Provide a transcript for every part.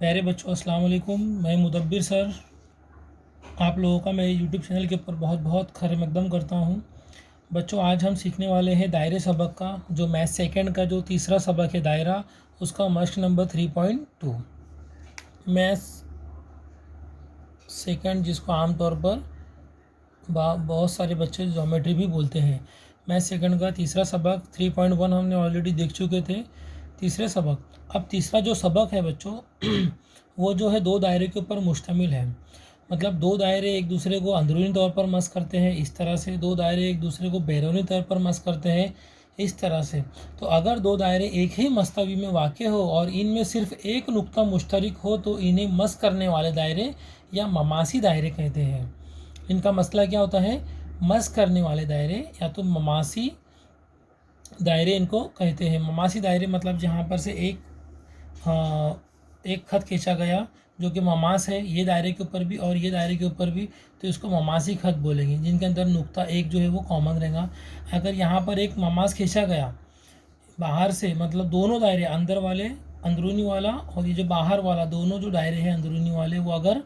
प्यारे बच्चों, अस्सलाम वालेकुम। मैं मुदब्बिर सर आप लोगों का मेरे यूट्यूब चैनल के ऊपर बहुत बहुत खैर मकदम करता हूँ। बच्चों, आज हम सीखने वाले हैं दायरे सबक का, जो मैथ सेकंड का जो तीसरा सबक है दायरा, उसका मश्क नंबर 3.2। मैथ सेकंड जिसको आमतौर पर बहुत सारे बच्चे ज्योमेट्री भी बोलते हैं। मैथ सेकंड का तीसरा सबक 3.1 हमने ऑलरेडी देख चुके थे। तीसरे सबक अब तीसरा जो सबक है बच्चों वो जो है दो दायरे के ऊपर मुश्तमिल है। मतलब दो दायरे एक दूसरे को अंदरूनी तौर पर मस करते हैं इस तरह से, दो दायरे एक दूसरे को बैरूनी तौर पर मस करते हैं इस तरह से। तो अगर दो दायरे एक ही मस्तवी में वाक़ हो और इनमें सिर्फ एक नुक्ता मुश्तरक हो तो इन्हें मस करने वाले दायरे या ममासी दायरे कहते हैं। इनका मसला क्या होता है? मस करने वाले दायरे या तो ममासी दायरे इनको कहते हैं। ममासी दायरे मतलब जहाँ पर से एक खत खींचा गया जो कि ममास है, ये दायरे के ऊपर भी और ये दायरे के ऊपर भी, तो इसको ममासी खत बोलेंगे, जिनके अंदर नुक्ता एक जो है वो कॉमन रहेगा। अगर यहाँ पर एक ममास खींचा गया बाहर से, मतलब दोनों दायरे अंदर वाले अंदरूनी वाला और ये जो बाहर वाला, दोनों जो दायरे हैं अंदरूनी वाले, वो अगर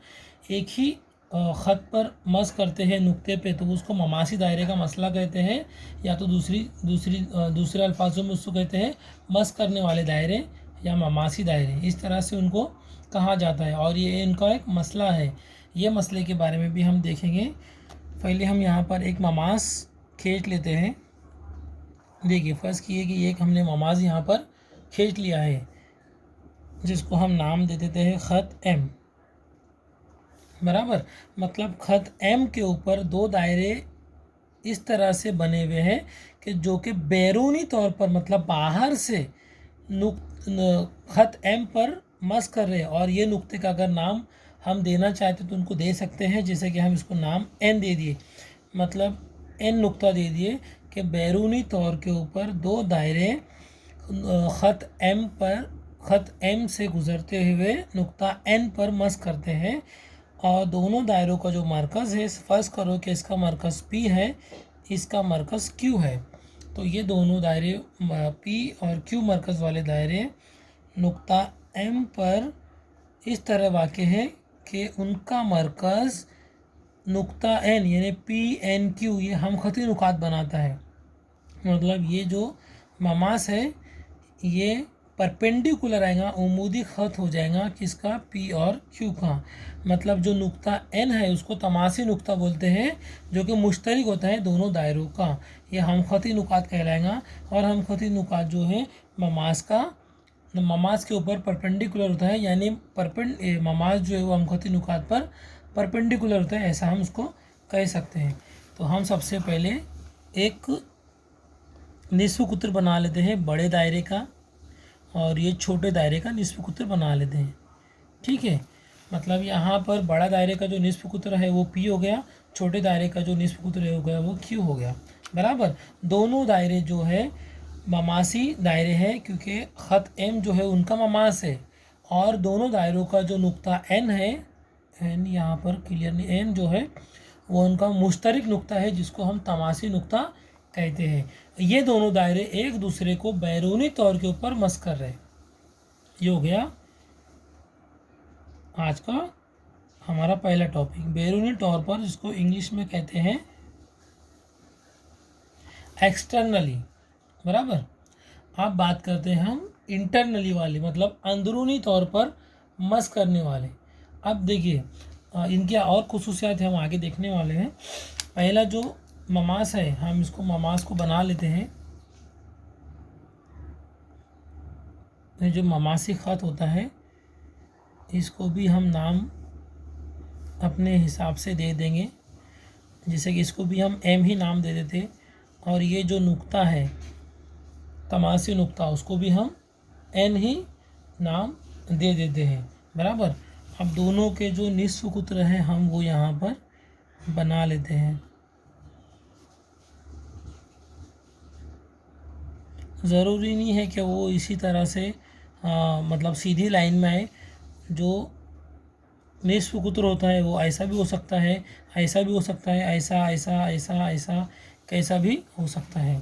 एक ही ख़त पर मस करते हैं नुक्ते पे, तो उसको ममासी दायरे का मसला कहते हैं। या तो दूसरे अल्फाजों में उसको कहते हैं मस करने वाले दायरे या ममासी दायरे, इस तरह से उनको कहा जाता है। और ये इनका एक मसला है, ये मसले के बारे में भी हम देखेंगे। पहले हम यहाँ पर एक ममास खींच लेते हैं। देखिए, फ़र्ज़ किए कि एक हमने ममाज यहाँ पर खींच लिया है, जिसको हम नाम दे देते हैं ख़त एम, बराबर। मतलब ख़त एम के ऊपर दो दायरे इस तरह से बने हुए हैं कि जो कि बैरूनी तौर पर, मतलब बाहर से ख़त एम पर मस कर रहे हैं। और ये नुक्ते का अगर नाम हम देना चाहते तो उनको दे सकते हैं, जैसे कि हम इसको नाम एन दे दिए, मतलब एन नुक्ता दे दिए कि बैरूनी तौर के ऊपर दो दायरे ख़त एम से गुज़रते हुए नुक्ता एन पर मस करते हैं। और दोनों दायरों का जो मरकज़ है, फ़र्ज़ करो कि इसका मरकज़ P है, इसका मरकज़ Q है। तो ये दोनों दायरे P और Q मरकज़ वाले दायरे नुक्ता M पर इस तरह वाक़े हैं कि उनका मरकज़ नुक्ता N यानी PNQ ये हम ख़ती नुकात बनाता है। मतलब ये जो ममास है ये परपेंडिकुलर आएगा, उमूदी ख़त हो जाएगा किसका? P और Q का। मतलब जो नुक्ता N है उसको तमासी नुक्ता बोलते हैं, जो कि मुश्तरक होता है दोनों दायरों का। ये हमख़ती नुकात कहलाएगा। और हमख़ती नुकात जो है ममास के ऊपर परपेंडिकुलर होता है, यानी ममास जो है वो हमख़ती नुकात पर परपेंडिकुलर होता है, ऐसा हम उसको कह सकते हैं। तो हम सबसे पहले एक निस्फ़ कुत्र बना लेते हैं बड़े दायरे का, और ये छोटे दायरे का निस्फ़ कुत्र बना लेते हैं। ठीक है, मतलब यहाँ पर बड़ा दायरे का जो निस्फ़ कुत्र है वो P हो गया, छोटे दायरे का जो निस्फ़ कुत्र हो गया वो Q हो गया, बराबर। दोनों दायरे जो है ममासी दायरे हैं, क्योंकि ख़त M जो है उनका ममास है। और दोनों दायरों का जो नुक्ता N है, N यहाँ पर क्लियर नहीं, N जो है वो उनका मुश्तरक नुक्ता है, जिसको हम तमासी नुक्ता कहते हैं। ये दोनों दायरे एक दूसरे को बैरूनी तौर के ऊपर मस कर रहे हैं। ये हो गया आज का हमारा पहला टॉपिक, बैरूनी तौर पर, जिसको इंग्लिश में कहते हैं एक्सटर्नली, बराबर। अब बात करते हैं हम इंटरनली वाले, मतलब अंदरूनी तौर पर मस करने वाले। अब देखिए इनके और खुसूसियात हम आगे देखने वाले हैं। पहला जो ममास है, हम इसको ममास को बना लेते हैं। ये जो ममासी ख़त होता है इसको भी हम नाम अपने हिसाब से दे देंगे, जैसे कि इसको भी हम M ही नाम दे देते। और ये जो नुक्ता है तमासी नुक्ता, उसको भी हम N ही नाम दे देते हैं, बराबर। अब दोनों के जो निस्फ़ कुत्र हैं हम वो यहाँ पर बना लेते हैं। ज़रूरी नहीं है कि वो इसी तरह से मतलब सीधी लाइन में आए। जो निस्फ़ कुत्र होता है वो ऐसा भी हो सकता है, ऐसा भी हो सकता है, ऐसा ऐसा ऐसा ऐसा कैसा भी हो सकता है।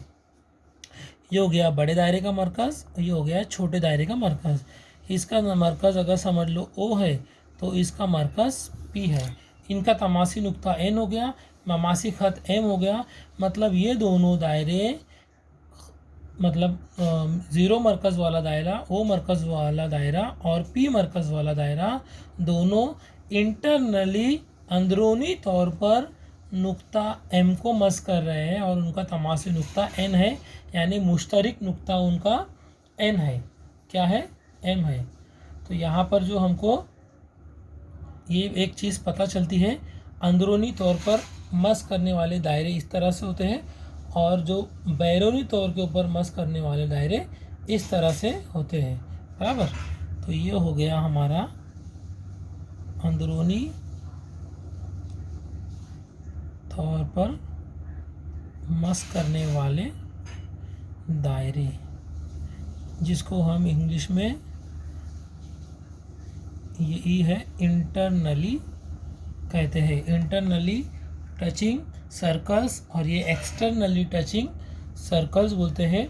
ये हो गया बड़े दायरे का मरकज़, ये हो गया छोटे दायरे का मरकज़। इसका मरकज़ अगर समझ लो O है तो इसका मरकज़ P है। इनका तमासी नुक्ता N हो गया, ममासी ख़त M हो गया। मतलब ये दोनों दायरे, मतलब 0 मरकज़ वाला दायरा, O मरकज़ वाला दायरा और P मरकज़ वाला दायरा दोनों इंटरनली अंदरूनी तौर पर नुक्ता M को मस कर रहे हैं और उनका तमासी नुक्ता N है, यानी मुश्तरक नुक्ता उनका N है। क्या है? M है। तो यहाँ पर जो हमको ये एक चीज़ पता चलती है, अंदरूनी तौर पर मस करने वाले दायरे इस तरह से होते हैं और जो बैरूनी तौर के ऊपर मस करने वाले दायरे इस तरह से होते हैं। बराबर। तो ये हो गया हमारा अंदरूनी तौर पर मस करने वाले दायरे, जिसको हम इंग्लिश में ये ई है इंटरनली कहते हैं, इंटरनली टचिंग सर्कल्स, और ये एक्सटर्नली टचिंग सर्कल्स बोलते हैं।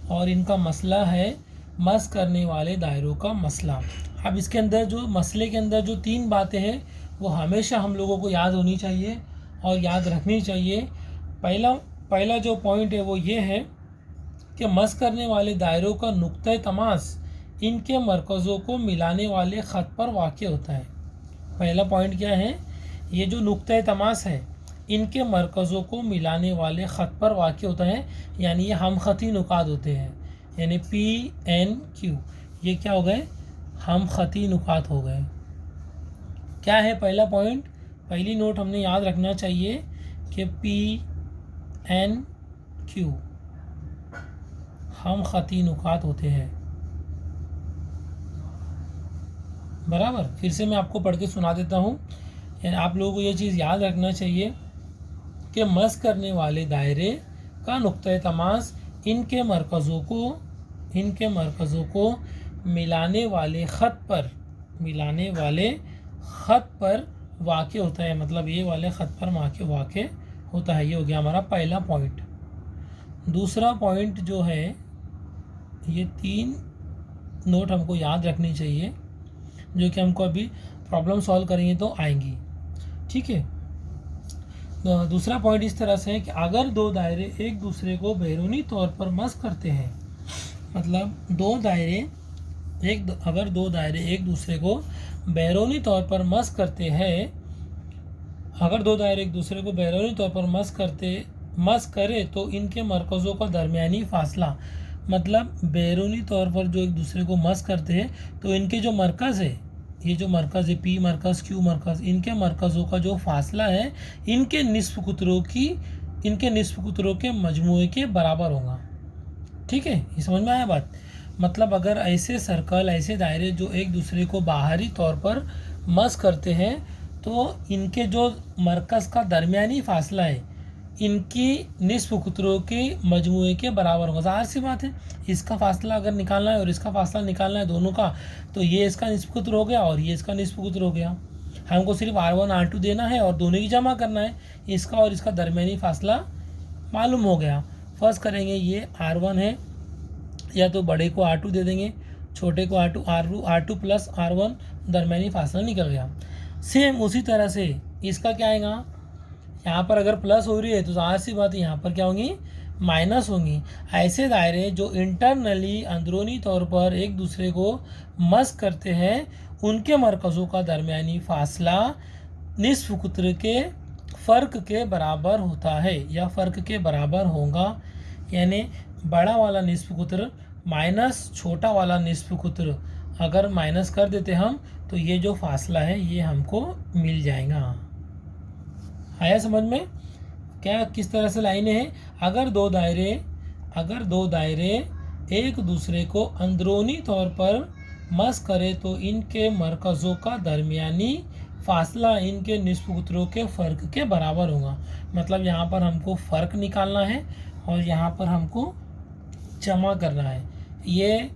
और इनका मसला है मस करने वाले दायरों का मसला। अब इसके अंदर जो मसले के अंदर जो 3 बातें हैं वो हमेशा हम लोगों को याद होनी चाहिए और याद रखनी चाहिए। पहला जो पॉइंट है वो ये है कि मस करने वाले दायरों का नुक्ते तमास इनके मरकज़ों को मिलाने वाले ख़त पर वाक़ होता है। पहला पॉइंट क्या है? ये जो नुक्ते तमास है इनके मरकज़ों को मिलाने वाले ख़त पर वाक़ होता है, यानी ये हम ख़ती नुकात होते हैं, यानी PNQ। ये क्या हो गए? हम ख़ती नुकात हो गए। क्या है पहला पॉइंट? पहली नोट हमने याद रखना चाहिए कि PNQ हम ख़ती नुकात होते हैं। बराबर। फिर से मैं आपको पढ़ के सुना देता हूँ। आप लोगों को ये चीज़ याद रखना चाहिए कि मस करने वाले दायरे का नुक्ता तमास इनके मरकज़ों को मिलाने वाले ख़त पर वाक़ होता है। मतलब ये वाले ख़त पर वाक़ होता है। ये हो गया हमारा पहला पॉइंट। दूसरा पॉइंट जो है, ये 3 नोट हमको याद रखनी चाहिए जो कि हमको अभी प्रॉब्लम सॉल्व करेंगे तो आएंगी। ठीक है। दूसरा पॉइंट इस तरह से है कि अगर 2 दायरे एक दूसरे को बैरूनी तौर पर मस करते हैं, मतलब अगर दो दायरे एक दूसरे को बैरूनी तौर पर मस करते हैं, अगर 2 दायरे एक दूसरे को बैरूनी तौर पर मस करे तो इनके मरकज़ों का दरमियानी फासला, मतलब बैरूनी तौर पर जो एक दूसरे को मस करते हैं तो इनके जो मरकज़ है, ये जो मरकज़ है P मरकज़ Q मरकज़, इनके मरकज़ों का जो फासला है इनके निस्फ कुतरों के मजमूए के बराबर होगा। ठीक है, ये समझ में आया बात? मतलब अगर ऐसे सर्कल, ऐसे दायरे जो एक दूसरे को बाहरी तौर पर मस करते हैं तो इनके जो मरकज़ का दरमियानी फासला है इनकी निस्फ कुतरों के मजमूए के बराबर होगा। ज़ाहिर सी बात है, इसका फासला अगर निकालना है और इसका फासला निकालना है दोनों का, तो ये इसका निस्फ कुतर हो गया और ये इसका निस्फ कुतर हो गया। हमको सिर्फ R1 R2 देना है और दोनों की जमा करना है। इसका और इसका दरमियानी फासला मालूम हो गया। फर्स्ट करेंगे, ये R1 है, या तो बड़े को R2 दे देंगे, छोटे को R2 प्लस R1, दरमियानी फासला निकल गया। सेम उसी तरह से इसका क्या आएगा? यहाँ पर अगर प्लस हो रही है तो ज़ाहिर सी बात है यहाँ पर क्या होंगी? माइनस होंगी। ऐसे दायरे जो इंटरनली अंदरूनी तौर पर एक दूसरे को मस करते हैं उनके मरकज़ों का दरमियानी फासला निस्फ कुतर के फ़र्क के बराबर होता है या फ़र्क के बराबर होगा। यानी बड़ा वाला निस्फ कुतर माइनस छोटा वाला निस्फ कुतर अगर माइनस कर देते हम तो ये जो फासला है ये हमको मिल जाएगा। आया समझ में? क्या किस तरह से लाइनें हैं? अगर दो दायरे एक दूसरे को अंदरूनी तौर पर मस करे तो इनके मरकज़ों का दरमियानी फासला इनके निस्फ कुतरों के फ़र्क के बराबर होगा। मतलब यहाँ पर हमको फ़र्क निकालना है और यहाँ पर हमको जमा करना है। ये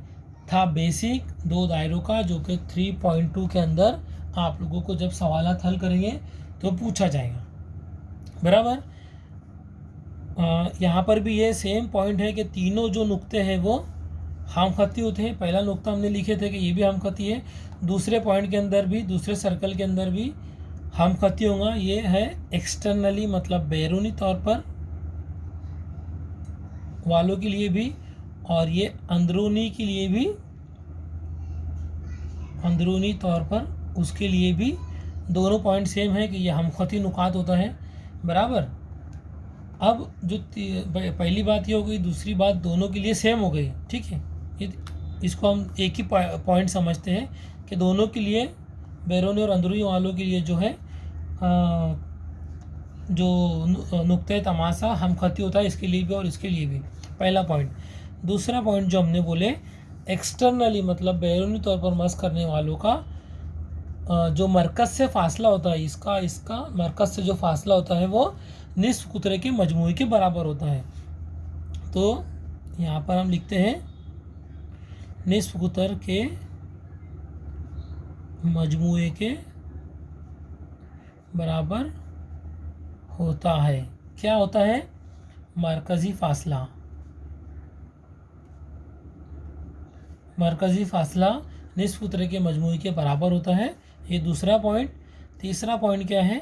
था बेसिक 2 दायरों का, जो कि 3.2 के अंदर आप लोगों को जब सवालात हल करेंगे तो पूछा जाएगा। बराबर। यहाँ पर भी ये सेम पॉइंट है कि तीनों जो नुक्ते हैं वो हमखती होते हैं। पहला नुक्ता हमने लिखे थे कि ये भी हमखती है, दूसरे पॉइंट के अंदर भी, दूसरे सर्कल के अंदर भी हमखती होगा। ये है एक्सटर्नली मतलब बैरूनी तौर पर वालों के लिए भी, और ये अंदरूनी के लिए भी, अंदरूनी तौर पर उसके लिए भी। दोनों पॉइंट सेम है कि ये हमखती नुकात होता है, बराबर। अब जो पहली बात ये हो गई, दूसरी बात दोनों के लिए सेम हो गई, ठीक है। इसको हम एक ही पॉइंट समझते हैं कि दोनों के लिए, बैरूनी और अंदरूनी वालों के लिए जो है जो नुक्ते तमाशा हमखती होता है, इसके लिए भी और इसके लिए भी, पहला पॉइंट। दूसरा पॉइंट जो हमने बोले एक्सटर्नली मतलब बैरूनी तौर पर मस करने वालों का जो मरकज़ से फासला होता है, इसका मरकज़ से जो फासला होता है वो निस्फ कुतरे के मजमूए के बराबर होता है। तो यहाँ पर हम लिखते हैं निस्फ कुतर के मजमूए के बराबर होता है। क्या होता है? मरकज़ी फासला। मरकज़ी फासला निस्फ कुतरे के मजमूए के बराबर होता है। ये दूसरा पॉइंट। तीसरा पॉइंट क्या है?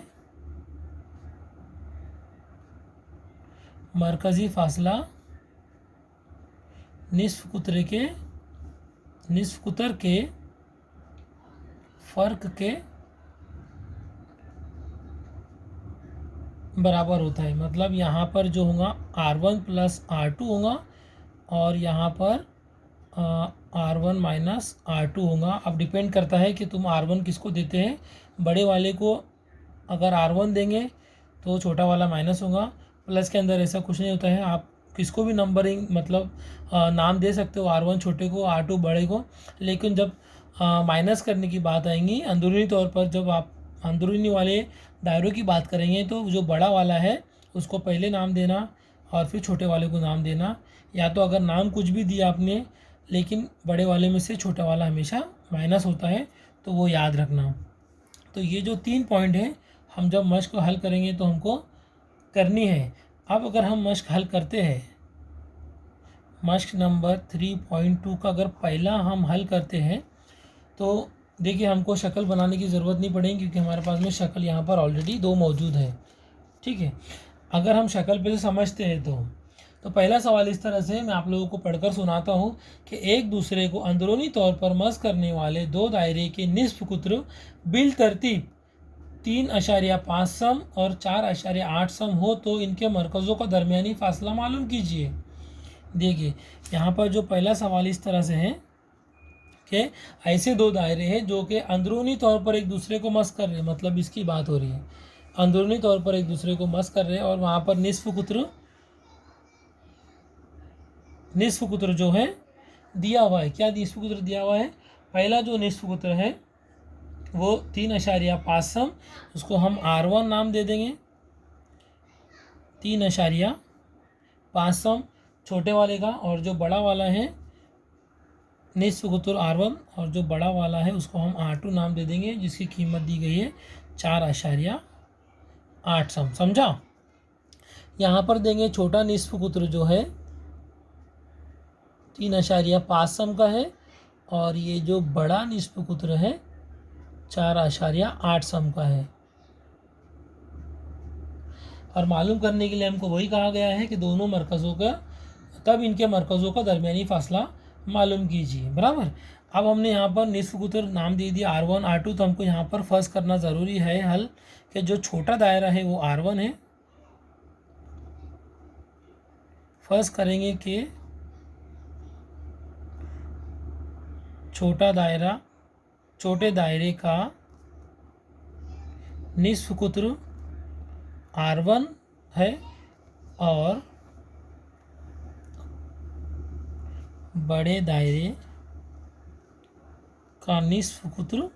मरकज़ी फासला निस्फ कुतर के फ़र्क के बराबर होता है। मतलब यहाँ पर जो होगा R1 प्लस R2 होगा, और यहाँ पर R1 माइनस R2 होगा। अब डिपेंड करता है कि तुम R1 किसको देते हैं। बड़े वाले को अगर R1 देंगे तो छोटा वाला माइनस होगा। प्लस के अंदर ऐसा कुछ नहीं होता है, आप किसको भी नंबरिंग मतलब नाम दे सकते हो, R1 छोटे को, R2 बड़े को। लेकिन जब माइनस करने की बात आएंगी अंदरूनी तौर पर, जब आप अंदरूनी वाले दायरों की बात करेंगे तो जो बड़ा वाला है उसको पहले नाम देना और फिर छोटे वाले को नाम देना। या तो अगर नाम कुछ भी दिया आपने लेकिन बड़े वाले में से छोटा वाला हमेशा माइनस होता है, तो वो याद रखना। तो ये जो 3 पॉइंट हैं हम जब मश्क हल करेंगे तो हमको करनी है। अब अगर हम मश्क हल करते हैं, मश्क नंबर 3.2 का अगर पहला हम हल करते हैं तो देखिए हमको शक्ल बनाने की ज़रूरत नहीं पड़ेगी, क्योंकि हमारे पास में शक्ल यहाँ पर ऑलरेडी 2 मौजूद है, ठीक है। अगर हम शक्ल पे से समझते हैं तो पहला सवाल इस तरह से मैं आप लोगों को पढ़कर सुनाता हूँ कि एक दूसरे को अंदरूनी तौर पर मस करने वाले 2 दायरे के निस्फ कुत्र बिल तरतीब 3.5 सम और 4.8 सम हो तो इनके मरकज़ों का दरमियानी फासला मालूम कीजिए। देखिए यहाँ पर जो पहला सवाल इस तरह से है कि ऐसे 2 दायरे हैं जो कि अंदरूनी तौर पर एक दूसरे को मस कर रहे हैं, मतलब इसकी बात हो रही है, अंदरूनी तौर पर एक दूसरे को मस कर रहे हैं, और वहाँ पर निस्फ कुत्र जो है दिया हुआ है। क्या निस्फ कुत्र दिया हुआ है? पहला जो निस्फ कुत्र है वो 3.5 सम, उसको हम R1 नाम दे देंगे। 3.5 सम छोटे वाले का, और जो बड़ा वाला है निस्फ कुत्र R1, और जो बड़ा वाला है उसको हम R2 नाम दे देंगे, जिसकी कीमत दी गई है 4.8 सम। समझा? यहाँ पर देंगे छोटा निस्फ कुत्र जो है 3.5 सम का है, और ये जो बड़ा निस्फ कुत्र है 4.8 सम का है। और मालूम करने के लिए हमको वही कहा गया है कि दोनों मरकज़ों का, तब इनके मरकज़ों का दरमियानी फासला मालूम कीजिए, बराबर। अब हमने यहाँ पर निस्फ कुत्र नाम दे दिया R1 R2, तो हमको यहाँ पर फर्स्ट करना ज़रूरी है हल कि जो छोटा दायरा है वो R1 है। फर्स्ट करेंगे कि छोटे दायरे का निस्फ कुत्र R1 है और बड़े दायरे का निस्फ कुत्र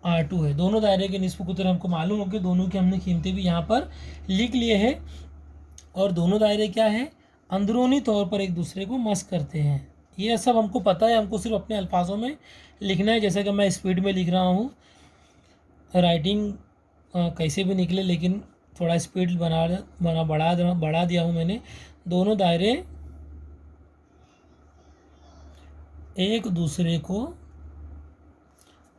R2 है। दोनों दायरे के निस्फ कुत्र हमको मालूम हो कि दोनों की हमने कीमतें भी यहाँ पर लिख लिए हैं, और दोनों दायरे क्या है? अंदरूनी तौर पर एक दूसरे को मस करते हैं। ये सब हमको पता है, हमको सिर्फ अपने अल्फाजों में लिखना है। जैसे कि मैं स्पीड में लिख रहा हूँ, राइटिंग कैसे भी निकले, लेकिन थोड़ा स्पीड बढ़ा दिया हूँ मैंने। दोनों दायरे एक दूसरे को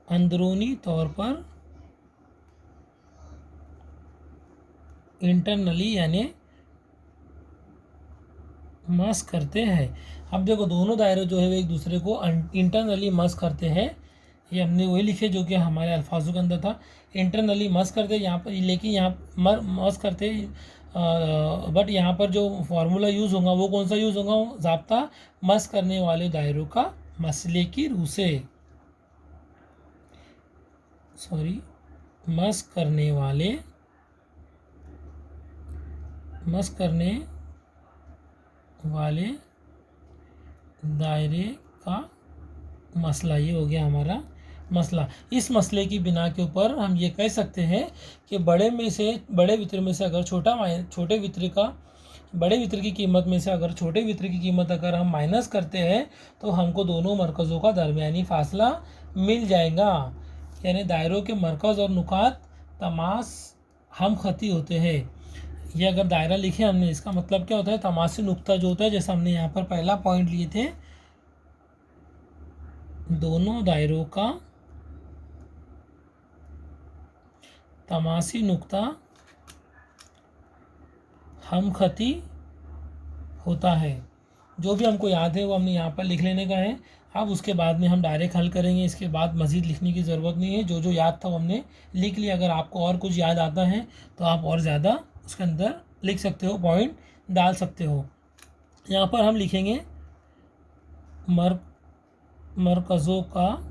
अंदरूनी तौर पर इंटरनली यानी मस करते हैं। अब देखो दोनों दायरे जो है वो एक दूसरे को इंटरनली मस करते हैं। ये हमने वही लिखे जो कि हमारे अल्फाजों के अंदर था। इंटरनली मस करते यहाँ पर, लेकिन यहाँ मस करते बट यहाँ पर जो फार्मूला यूज़ होगा वो कौन सा यूज़ होगा? ज़ाब्ता मस करने वाले दायरों का मसले की रूह से, सॉरी, मस करने वाले दायरे का मसला, ये हो गया हमारा मसला। इस मसले की बिना के ऊपर हम ये कह सकते हैं कि बड़े वित्र में से अगर बड़े वित्र की कीमत में से अगर छोटे वित्र की कीमत अगर हम माइनस करते हैं तो हमको दोनों मरकज़ों का दरमियानी फासला मिल जाएगा। यानी दायरों के मरकज़ और नुकात तमास हम खती होते हैं। ये अगर दायरा लिखे हमने, इसका मतलब क्या होता है? तमासी नुक्ता जो होता है, जैसे हमने यहाँ पर पहला पॉइंट लिए थे, दोनों दायरों का तमासी नुक्ता हम खती होता है। जो भी हमको याद है वो हमने यहाँ पर लिख लेने का है। अब उसके बाद में हम डायरेक्ट हल करेंगे, इसके बाद मज़ीद लिखने की ज़रूरत नहीं है। जो जो याद था वो हमने लिख लिया। अगर आपको और कुछ याद आता है तो आप और ज़्यादा उसके अंदर लिख सकते हो, पॉइंट डाल सकते हो। यहाँ पर हम लिखेंगे मरकज़ों का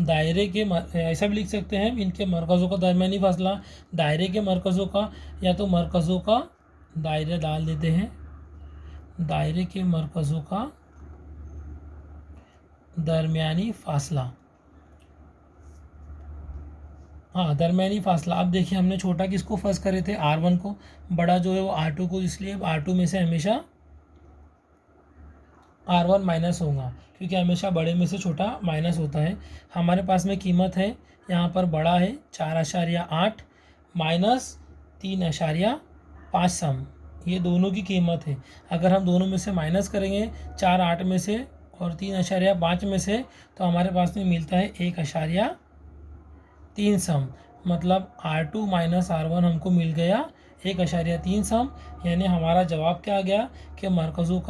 दायरे के ऐसा भी लिख सकते हैं, इनके मरकज़ों का दरमियानी फासला, दायरे के मरकज़ों का, या तो मरकज़ों का दायरा डाल देते हैं, दायरे के मरकज़ों का दरमियानी फासला। हाँ, दरमियानी फासला। अब देखिए हमने छोटा किसको फर्ज करे थे? R1 को, बड़ा जो है वो R2 को, इसलिए R2 में से हमेशा R1 माइनस होगा, क्योंकि हमेशा बड़े में से छोटा माइनस होता है। हमारे पास में कीमत है, यहाँ पर बड़ा है 4.8 माइनस 3.5 सम, ये दोनों की कीमत है। अगर हम दोनों में से माइनस करेंगे 4.8 में से और 3.5 में से, तो हमारे पास में मिलता है 1.3 सम। मतलब R2 माइनस R1 हमको मिल गया 1.3 सम। यानी हमारा जवाब क्या आ गया कि मरकज़ों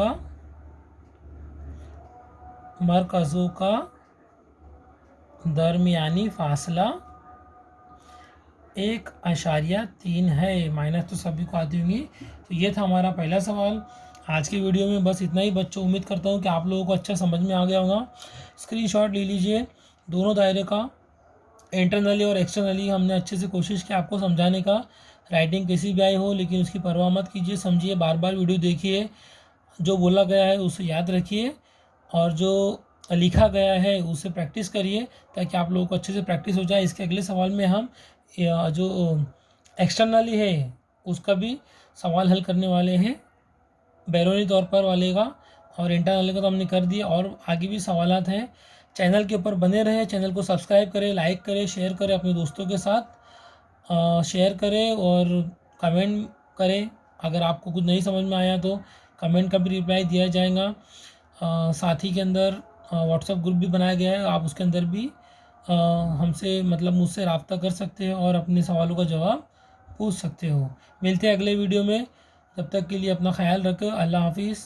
का दरमियानी फासला 1.3 है। माइनस तो सभी को आती होंगी। तो ये था हमारा पहला सवाल। आज की वीडियो में बस इतना ही बच्चों। उम्मीद करता हूँ कि आप लोगों को अच्छा समझ में आ गया होगा। स्क्रीनशॉट ले लीजिए दोनों दायरे का, इंटरनली और एक्सटर्नली। हमने अच्छे से कोशिश की आपको समझाने का। राइटिंग कैसी भी आई हो लेकिन उसकी परवाह मत कीजिए, समझिए, बार बार वीडियो देखिए, जो बोला गया है उसे याद रखिए और जो लिखा गया है उसे प्रैक्टिस करिए, ताकि आप लोगों को अच्छे से प्रैक्टिस हो जाए। इसके अगले सवाल में हम जो एक्सटर्नली है उसका भी सवाल हल करने वाले हैं, बैरूनी तौर पर वाले का, और इंटरनल का तो हमने कर दिया। और आगे भी सवालात हैं। चैनल के ऊपर बने रहें, चैनल को सब्सक्राइब करें, लाइक करें, शेयर करें, अपने दोस्तों के साथ शेयर करें और कमेंट करें। अगर आपको कुछ नहीं समझ में आया तो कमेंट का भी रिप्लाई दिया जाएगा। साथ ही के अंदर व्हाट्सएप ग्रुप भी बनाया गया है, आप उसके अंदर भी हमसे मतलब मुझसे रब्ता कर सकते हो और अपने सवालों का जवाब पूछ सकते हो। मिलते हैं अगले वीडियो में, तब तक के लिए अपना ख्याल रखो। अल्लाह हाफिज़।